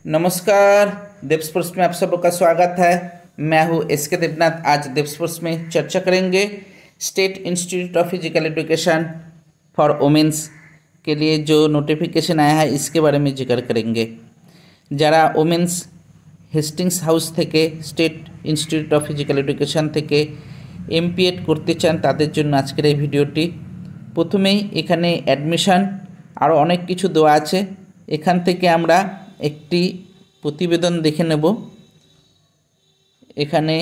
नमस्कार। देवस्पर्श में आप सबका स्वागत है। मैं हूँ एसके देवनाथ। आज देवस्पर्श में चर्चा करेंगे state institute of physical education for women's के लिए जो नोटिफिकेशन आया है इसके बारे में जिक्र करेंगे। যারা वुमेंस হেস্টিংস হাউস থেকে state institute of physical education থেকে এমপিএড করতে চান তাদের জন্য আজকের এই ভিডিওটি। প্রথমেই এখানে অ্যাডমিশন আরও অনেক কিছু দেওয়া আছে। এখান থেকে আমরা একটি প্রতিবেদন দেখে নেব। এখানে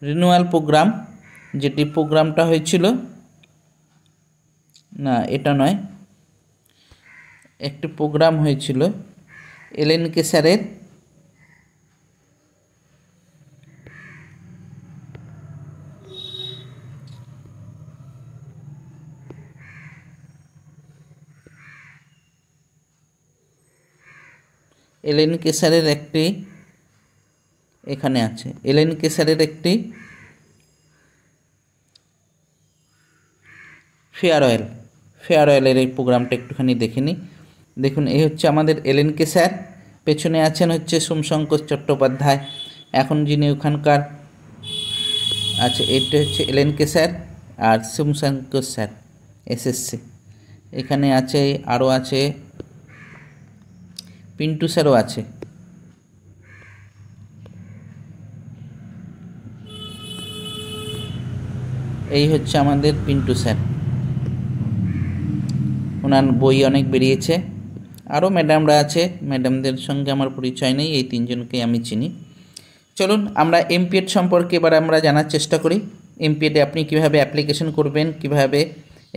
রিনিউয়াল প্রোগ্রাম, যেটি প্রোগ্রামটা হয়েছিল না এটা নয়, একটি প্রোগ্রাম হয়েছিল এলএনকে স্যারের এলএনকে স্যারের একটি এখানে আছে এলএনকে স্যারের একটি ফেয়ারওয়েলের এই প্রোগ্রামটা একটুখানি দেখে নিই। দেখুন, এই হচ্ছে আমাদের এলএনকে স্যার। পেছনে আছেন হচ্ছে সোমশঙ্কর চট্টোপাধ্যায়, এখন যিনি ওখানকার আছে। এটা হচ্ছে এলএনকে স্যার আর সোমশঙ্কর স্যার এসএসসি। এখানে আছে আরও আছে পিন্টু স্যারও আছে। এই হচ্ছে আমাদের পিন্টু স্যার, ওনার বই অনেক বেরিয়েছে। আরও ম্যাডামরা আছে, ম্যাডামদের সঙ্গে আমার পরিচয় নেই, এই তিনজনকে আমি চিনি। চলুন আমরা এমপিএড সম্পর্কে এবার আমরা জানার চেষ্টা করি। এমপিএডে আপনি কীভাবে অ্যাপ্লিকেশন করবেন, কিভাবে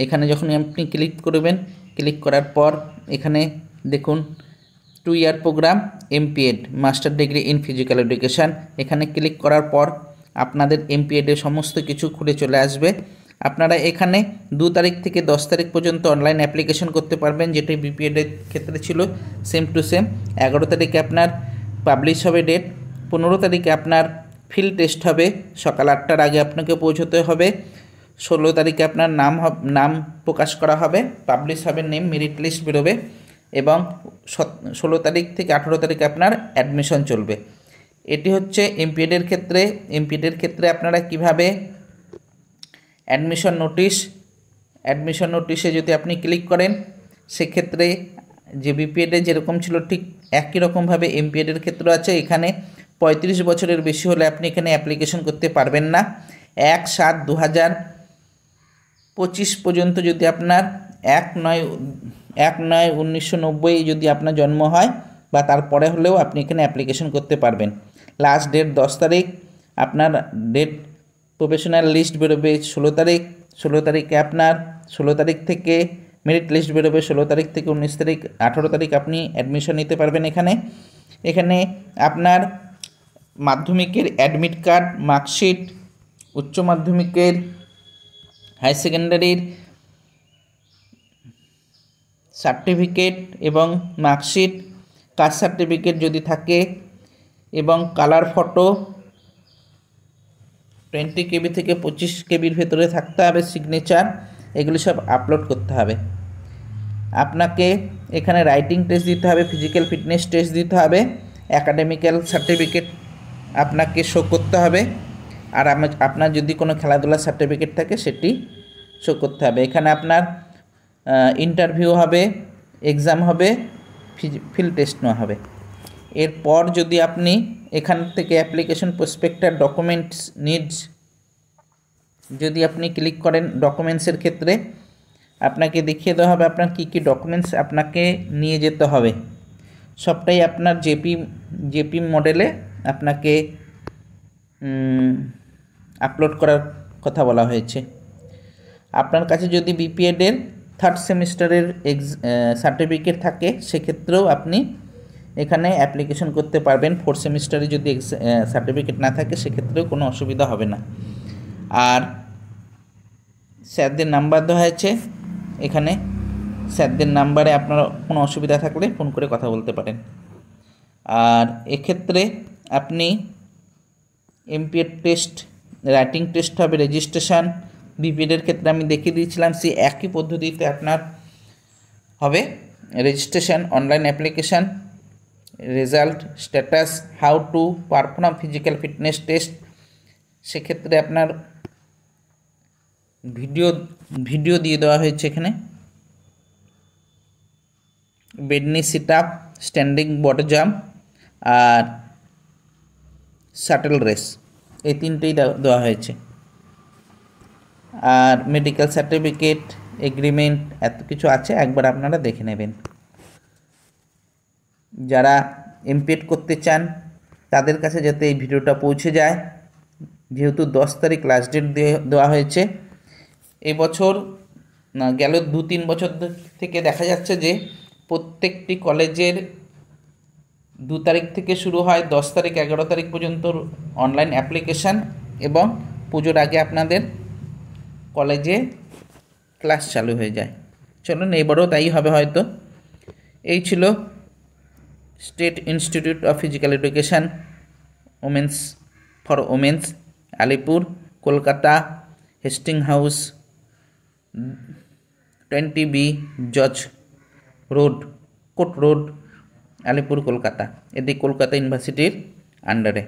এখানে যখন আপনি ক্লিক করবেন, ক্লিক করার পর এখানে দেখুন 2 year program MPEd master degree in physical education. এখানে ক্লিক করার পর আপনাদের এমপিএডের সমস্ত কিছু খুলে চলে আসবে। আপনারা এখানে 2 তারিখ থেকে 10 তারিখ পর্যন্ত অনলাইন অ্যাপ্লিকেশন করতে পারবেন, যেটি বিপিএডের ক্ষেত্রে ছিল সেম টু সেম। 11 তারিখে আপনার পাবলিশ হবে ডেট। 15 তারিখে আপনার ফিল্ড টেস্ট হবে, সকাল 8টার আগে আপনাকে পৌঁছতে হবে। 16 তারিখে আপনার নাম প্রকাশ করা হবে, পাবলিশ হবে নেম, মেরিট লিস্ট বেরোবে এবং 16 তারিখ থেকে 18 তারিখে আপনার অ্যাডমিশন চলবে। এটি হচ্ছে এমপিএডের ক্ষেত্রে। এমপিএডের ক্ষেত্রে আপনারা কিভাবে অ্যাডমিশন নোটিশে যদি আপনি ক্লিক করেন, সেক্ষেত্রে যে বিপিএডে যেরকম ছিল ঠিক একই রকমভাবে এমপিএডের ক্ষেত্রে আছে। এখানে 35 বছরের বেশি হলে আপনি এখানে অ্যাপ্লিকেশন করতে পারবেন না। 1/7/2025 পর্যন্ত যদি আপনার 1/9/1990 যদি আপনার জন্ম হয় বা তারপরে হলেও আপনি এখানে অ্যাপ্লিকেশন করতে পারবেন। লাস্ট ডেট 10 তারিখ। আপনার ডেট প্রফেশনাল লিস্ট বেরোবে 16 তারিখ। 16 তারিখে আপনার 16 তারিখ থেকে মেরিট লিস্ট বেরোবে। 16 তারিখ থেকে 19 তারিখ 18 তারিখ আপনি অ্যাডমিশন নিতে পারবেন। এখানে আপনার মাধ্যমিকের অ্যাডমিট কার্ড, মার্কশিট, উচ্চ মাধ্যমিকের, হাই সেকেন্ডারির সার্টিফিকেট এবং মার্কশিট, কাস্ট সার্টিফিকেট যদি থাকে এবং কালার ফটো 20 KB থেকে 25 KBর ভেতরে থাকতে হবে, সিগনেচার, এগুলি সব আপলোড করতে হবে। আপনাকে এখানে রাইটিং টেস্ট দিতে হবে, ফিজিক্যাল ফিটনেস টেস্ট দিতে হবে, অ্যাকাডেমিক্যাল সার্টিফিকেট আপনাকে শো করতে হবে, আর আপনার যদি কোনো খেলাধুলার সার্টিফিকেট থাকে সেটি শো করতে হবে। এখানে আপনার ইন্টারভিউ হবে, এক্সাম হবে, ফিল্ড টেস্ট নেওয়া হবে। এরপর যদি আপনি এখান থেকে অ্যাপ্লিকেশন প্রসপেক্টার ডকুমেন্টস নিডস যদি আপনি ক্লিক করেন, ডকুমেন্টসের ক্ষেত্রে আপনাকে দেখিয়ে দেওয়া হবে আপনার কী কী ডকুমেন্টস আপনাকে নিয়ে যেতে হবে। সবটাই আপনার জেপি মডেলে আপনাকে আপলোড করার কথা বলা হয়েছে। আপনার কাছে যদি বিপিএডের 3rd সেমিস্টারের সার্টিফিকেট থাকে, সেক্ষেত্রেও আপনি এখানে অ্যাপ্লিকেশন করতে পারবেন। 4th সেমিস্টারে যদি সার্টিফিকেট না থাকে সেক্ষেত্রেও কোনো অসুবিধা হবে না। আর স্যারদের নাম্বার দেওয়া হয়েছে এখানে, স্যারদের নাম্বারে আপনার কোনো অসুবিধা থাকলে ফোন করে কথা বলতে পারেন। আর এক্ষেত্রে আপনি এমপিএড টেস্ট, রাইটিং টেস্ট হবে, রেজিস্ট্রেশন বিপিএডের ক্ষেত্রে আমি দেখিয়ে দিয়েছিলাম, সেই একই পদ্ধতিতে আপনার হবে registration, online application, result, status, how to perform physical fitness test. সেক্ষেত্রে আপনার ভিডিও দিয়ে দেওয়া হয়েছে এখানে। Bent knee sit up, standing body jump আর শাটল রেস, এই তিনটেই দেওয়া হয়েছে। আর মেডিকেল সার্টিফিকেট, এগ্রিমেন্ট, এত কিছু আছে, একবার আপনারা দেখে নেবেন। যারা এমপিএড করতে চান তাদের কাছে যাতে এই ভিডিওটা পৌঁছে যায়, যেহেতু 10 তারিখ লাস্ট ডেট দেওয়া হয়েছে। এবছর না, গেল 2-3 বছর থেকে দেখা যাচ্ছে যে প্রত্যেকটি কলেজের 2 তারিখ থেকে শুরু হয়, 10 তারিখ 11 তারিখ পর্যন্ত অনলাইন অ্যাপ্লিকেশান, এবং পুজোর আগে আপনাদের কলেজে ক্লাস চালু হয়ে যায়। চলুন এবারও তাই হবে হয়তো। এই ছিল state institute of physical education for women's, Alipore, Kolkata, Hastings house, 20B জজ road, court road, Alipore, Kolkata. এটি কলকাতা ইউনিভার্সিটির আন্ডারে।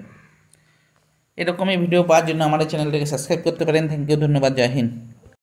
এরকমই ভিডিও পাওয়ার জন্য আমাদের চ্যানেলটিকে সাবস্ক্রাইব করতে পারেন। থ্যাংক ইউ, ধন্যবাদ, জয় হিন্দ।